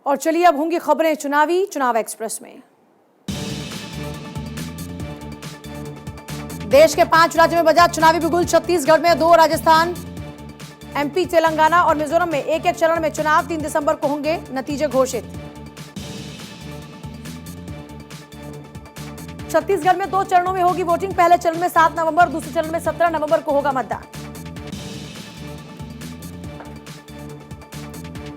और चलिए अब होंगी खबरें चुनाव एक्सप्रेस में। देश के 5 राज्यों में बजा चुनावी बिगुल। छत्तीसगढ़ में 2, राजस्थान, एमपी, तेलंगाना और मिजोरम में एक एक चरण में चुनाव। 3 दिसंबर को होंगे नतीजे घोषित। छत्तीसगढ़ में 2 चरणों में होगी वोटिंग। पहले चरण में 7 नवंबर, दूसरे चरण में 17 नवंबर को होगा मतदान।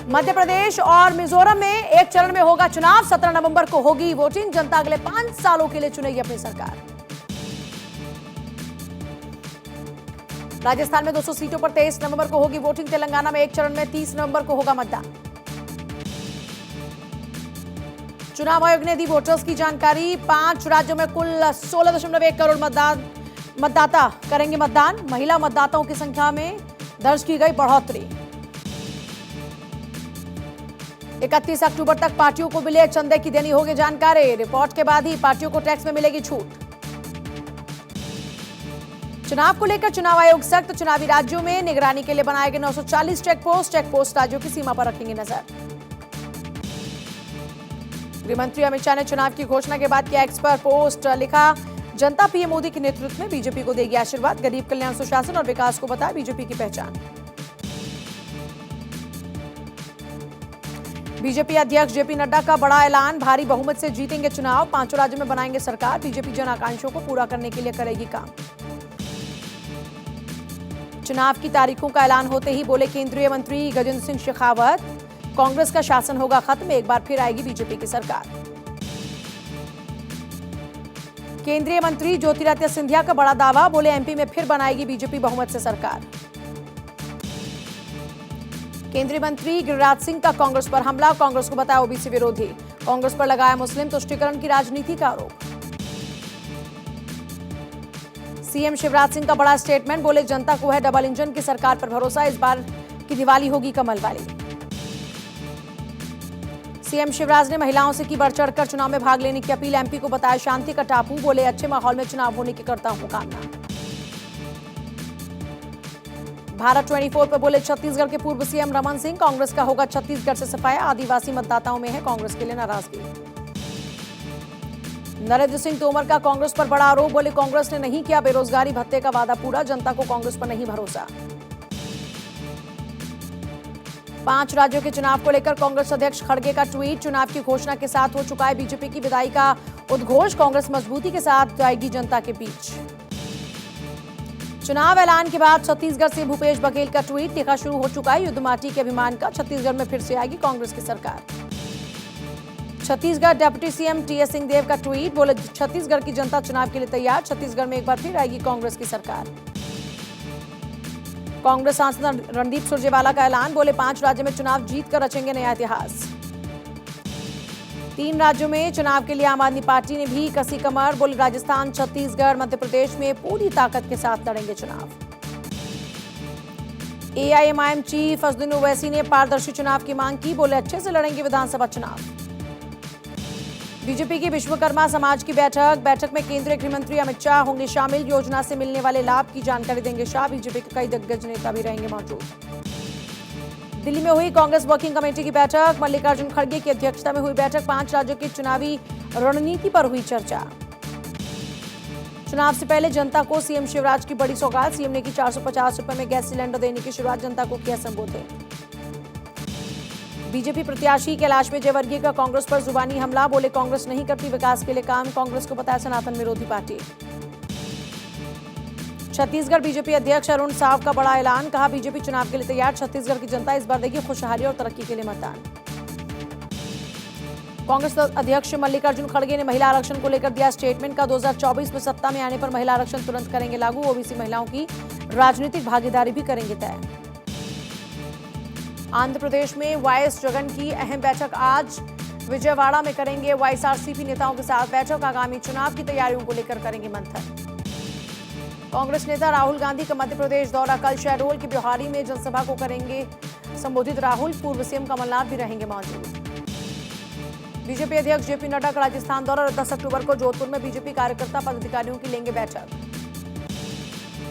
मध्य प्रदेश और मिजोरम में एक चरण में होगा चुनाव। 17 नवंबर को होगी वोटिंग। जनता अगले 5 सालों के लिए चुनेगी अपनी सरकार। राजस्थान में 200 सीटों पर 23 नवंबर को होगी वोटिंग। तेलंगाना में एक चरण में 30 नवंबर को होगा मतदान। चुनाव आयोग ने दी वोटर्स की जानकारी। 5 राज्यों में कुल 16.1 करोड़ मतदाता करेंगे मतदान। महिला मतदाताओं की संख्या में दर्ज की गई बढ़ोतरी। 31 अक्टूबर तक पार्टियों को मिले चंदे की देनी होगी जानकारी। रिपोर्ट के बाद ही पार्टियों को टैक्स में मिलेगी छूट। चुनाव को लेकर चुनाव आयोग सख्त। चुनावी राज्यों में निगरानी के लिए बनाए गए 940 चेक पोस्ट राज्यों की सीमा पर रखेंगे नजर। गृहमंत्री अमित शाह ने चुनाव की घोषणा के बाद किया एक्स पर पोस्ट। लिखा, जनता पीएम मोदी के नेतृत्व में बीजेपी को देगी आशीर्वाद। गरीब कल्याण, सुशासन और विकास को बताया बीजेपी की पहचान। बीजेपी अध्यक्ष जेपी नड्डा का बड़ा ऐलान। भारी बहुमत से जीतेंगे चुनाव। 5 राज्यों में बनाएंगे सरकार। बीजेपी जन आकांक्षाओं को पूरा करने के लिए करेगी काम। चुनाव की तारीखों का ऐलान होते ही बोले केंद्रीय मंत्री गजेंद्र सिंह शेखावत, कांग्रेस का शासन होगा खत्म। एक बार फिर आएगी बीजेपी की सरकार। केंद्रीय मंत्री ज्योतिरादित्य सिंधिया का बड़ा दावा। बोले एमपी में फिर बनाएगी बीजेपी बहुमत से सरकार। केंद्रीय मंत्री गिरिराज सिंह का कांग्रेस पर हमला। कांग्रेस को बताया ओबीसी विरोधी। कांग्रेस पर लगाया मुस्लिम तुष्टीकरण की राजनीति का आरोप। सीएम शिवराज सिंह का बड़ा स्टेटमेंट। बोले जनता को है डबल इंजन की सरकार पर भरोसा। इस बार की दिवाली होगी कमल वाली। सीएम शिवराज ने महिलाओं से की बढ़ चढ़कर चुनाव में भाग लेने की अपील। एमपी को बताया शांति का टापू। बोले अच्छे माहौल में चुनाव होने की करता हूं कामना। भारत 24 पर बोले छत्तीसगढ़ के पूर्व सीएम रमन सिंह, कांग्रेस का होगा छत्तीसगढ़ से सफाया। आदिवासी मतदाताओं में है कांग्रेस के लिए नाराजगी। नरेंद्र सिंह तोमर का कांग्रेस पर बड़ा आरोप। बोले कांग्रेस ने नहीं किया बेरोजगारी भत्ते का वादा पूरा। जनता को कांग्रेस पर नहीं भरोसा। 5 राज्यों के चुनाव को लेकर कांग्रेस अध्यक्ष खड़गे का ट्वीट। चुनाव की घोषणा के साथ हो चुका है बीजेपी की विदाई का उद्घोष। कांग्रेस मजबूती के साथ जाएगी जनता के बीच। चुनाव ऐलान के बाद छत्तीसगढ़ से भूपेश बघेल का ट्वीट। लिखा, शुरू हो चुका है युद्ध माटी के अभिमान का। छत्तीसगढ़ में फिर से आएगी कांग्रेस की सरकार। Chhattisgarh deputy CM TS Singhdeo का ट्वीट। बोले छत्तीसगढ़ की जनता चुनाव के लिए तैयार। छत्तीसगढ़ में एक बार फिर आएगी कांग्रेस की सरकार। कांग्रेस सांसद रणदीप सुरजेवाला का ऐलान। बोले 5 राज्यों में चुनाव जीतकर रचेंगे नया इतिहास। 3 राज्यों में चुनाव के लिए आम आदमी पार्टी ने भी कसी कमर। बोले राजस्थान, छत्तीसगढ़, मध्य प्रदेश में पूरी ताकत के साथ लड़ेंगे चुनाव। एआईएमआईएम चीफ असदुद्दीन ओवैसी ने पारदर्शी चुनाव की मांग की। बोले अच्छे से लड़ेंगे विधानसभा चुनाव। बीजेपी की विश्वकर्मा समाज की बैठक में केंद्रीय गृह मंत्री अमित शाह होंगे शामिल। योजना से मिलने वाले लाभ की जानकारी देंगे शाह। बीजेपी के कई दिग्गज नेता भी रहेंगे मौजूद। दिल्ली में हुई कांग्रेस वर्किंग कमेटी की बैठक। मल्लिकार्जुन खड़गे की अध्यक्षता में हुई बैठक। 5 राज्यों की चुनावी रणनीति पर हुई चर्चा। चुनाव से पहले जनता को सीएम शिवराज की बड़ी सौगात। सीएम ने की 450 रुपए में गैस सिलेंडर देने की शुरुआत। जनता को किया संबोधित। बीजेपी प्रत्याशी कैलाश विजयवर्गीय का कांग्रेस पर जुबानी हमला। बोले कांग्रेस नहीं करती विकास के लिए काम। कांग्रेस को बताया सनातन विरोधी पार्टी। छत्तीसगढ़ बीजेपी अध्यक्ष अरुण साव का बड़ा ऐलान। कहा बीजेपी चुनाव के लिए तैयार। छत्तीसगढ़ की जनता इस बार देगी खुशहाली और तरक्की के लिए मतदान। कांग्रेस अध्यक्ष मल्लिकार्जुन खड़गे ने महिला आरक्षण को लेकर दिया स्टेटमेंट। का 2024 में सत्ता में आने पर महिला आरक्षण तुरंत करेंगे लागू। ओबीसी महिलाओं की राजनीतिक भागीदारी भी करेंगे तय। आंध्र प्रदेश में वाईएस जगन की अहम बैठक आज। विजयवाड़ा में करेंगे वाईएसआरसीपी नेताओं के साथ बैठक। आगामी चुनाव की तैयारियों को लेकर करेंगे मंथन। कांग्रेस नेता राहुल गांधी का मध्य प्रदेश दौरा। कल शहडोल के ब्योहारी में जनसभा को करेंगे संबोधित राहुल। पूर्व सीएम कमलनाथ भी रहेंगे मौजूद। बीजेपी अध्यक्ष जेपी नड्डा का राजस्थान दौरा। 10 अक्टूबर को जोधपुर में बीजेपी कार्यकर्ता पदाधिकारियों की लेंगे बैठक।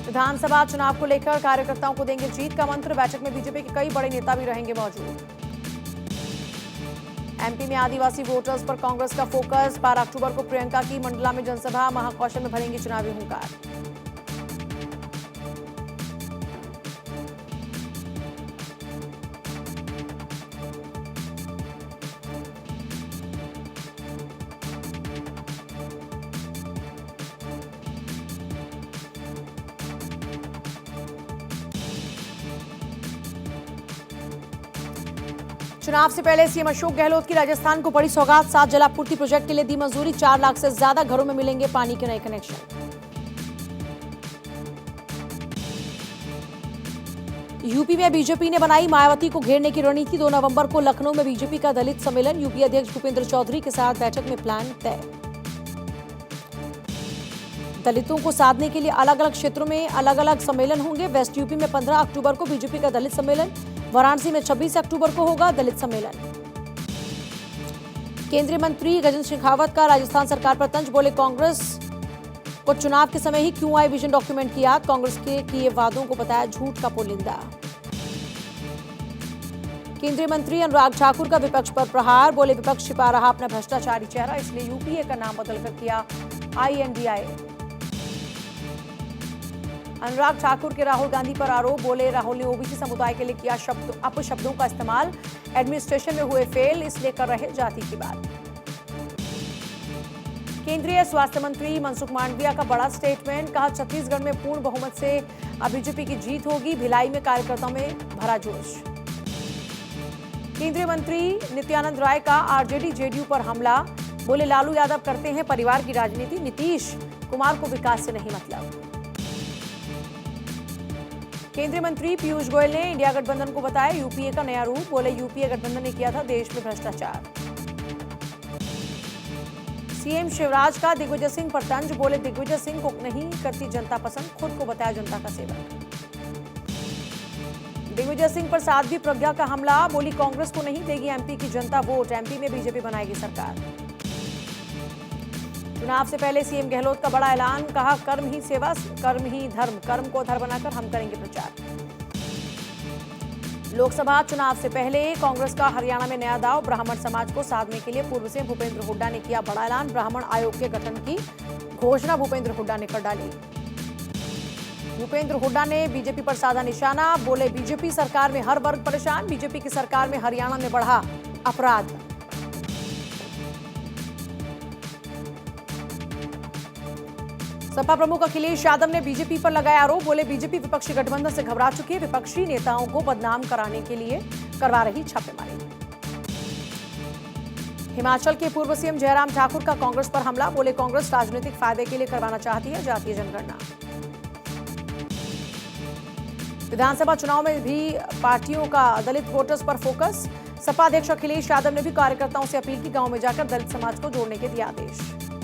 विधानसभा चुनाव को लेकर कार्यकर्ताओं को देंगे जीत का मंत्र। बैठक में बीजेपी के कई बड़े नेता भी रहेंगे मौजूद। एमपी में आदिवासी वोटर्स पर कांग्रेस का फोकस। 12 अक्टूबर को प्रियंका की मंडला में जनसभा। महाकौशल में भरेंगी चुनावी हुंकार। चुनाव से पहले सीएम अशोक गहलोत की राजस्थान को बड़ी सौगात। 7 जलापूर्ति प्रोजेक्ट के लिए दी मंजूरी। 4 लाख से ज्यादा घरों में मिलेंगे पानी के नए कनेक्शन। यूपी में बीजेपी ने बनाई मायावती को घेरने की रणनीति। 2 नवंबर को लखनऊ में बीजेपी का दलित सम्मेलन। यूपी अध्यक्ष भूपेंद्र चौधरी के साथ बैठक में प्लान तय। दलितों को साधने के लिए अलग अलग क्षेत्रों में अलग अलग सम्मेलन होंगे। वेस्ट यूपी में 15 अक्टूबर को बीजेपी का दलित सम्मेलन। वाराणसी में 26 अक्टूबर को होगा दलित सम्मेलन। केंद्रीय मंत्री गजेंद्र शेखावत का राजस्थान सरकार पर तंज। बोले कांग्रेस को चुनाव के समय ही क्यों आई विजन डॉक्यूमेंट की याद। कांग्रेस के किए वादों को बताया झूठ का पुलिंदा। केंद्रीय मंत्री अनुराग ठाकुर का विपक्ष पर प्रहार। बोले विपक्ष छिपा रहा अपना भ्रष्टाचारी चेहरा, इसलिए यूपीए का नाम बदलकर किया INDIA। अनुराग ठाकुर के राहुल गांधी पर आरोप। बोले राहुल ने ओबीसी समुदाय के लिए किया अपशब्दों का इस्तेमाल। एडमिनिस्ट्रेशन में हुए फेल, इसलिए कर रहे जाति की बात। केंद्रीय स्वास्थ्य मंत्री मनसुख मांडविया का बड़ा स्टेटमेंट। कहा छत्तीसगढ़ में पूर्ण बहुमत से बीजेपी की जीत होगी। भिलाई में कार्यकर्ताओं में भरा जोश। केंद्रीय मंत्री नित्यानंद राय का आरजेडी जेडीयू पर हमला। बोले लालू यादव करते हैं परिवार की राजनीति, नीतीश कुमार को विकास से नहीं मतलब। केंद्रीय मंत्री पीयूष गोयल ने इंडिया गठबंधन को बताया यूपीए का नया रूप। बोले यूपीए गठबंधन ने किया था देश में भ्रष्टाचार। सीएम शिवराज का दिग्विजय सिंह पर तंज। बोले दिग्विजय सिंह को नहीं करती जनता पसंद, खुद को बताया जनता का सेवक। दिग्विजय सिंह पर साध्वी प्रज्ञा का हमला। बोली कांग्रेस को नहीं देगी एमपी की जनता वोट, एमपी में बीजेपी बनाएगी सरकार। चुनाव से पहले सीएम गहलोत का बड़ा ऐलान। कहा कर्म ही सेवा, कर्म ही धर्म, कर्म को धर्म बनाकर हम करेंगे प्रचार। लोकसभा चुनाव से पहले कांग्रेस का हरियाणा में नया दांव। ब्राह्मण समाज को साधने के लिए पूर्व सीएम भूपेंद्र हुड्डा ने किया बड़ा ऐलान। ब्राह्मण आयोग के गठन की घोषणा भूपेंद्र हुड्डा ने कर डाली। भूपेंद्र हुड्डा ने बीजेपी पर साधा निशाना। बोले बीजेपी सरकार में हर वर्ग परेशान, बीजेपी की सरकार में हरियाणा में बढ़ा अपराध। सपा प्रमुख अखिलेश यादव ने बीजेपी पर लगाया आरोप। बोले बीजेपी विपक्षी गठबंधन से घबरा चुकी है, विपक्षी नेताओं को बदनाम कराने के लिए करवा रही छापेमारी। हिमाचल के पूर्व सीएम जयराम ठाकुर का कांग्रेस पर हमला। बोले कांग्रेस राजनीतिक फायदे के लिए करवाना चाहती है जातीय जनगणना। विधानसभा चुनाव में भी पार्टियों का दलित वोटर्स पर फोकस। सपा अध्यक्ष अखिलेश यादव ने भी कार्यकर्ताओं से अपील की, गांव में जाकर दलित समाज को जोड़ने के दिए आदेश।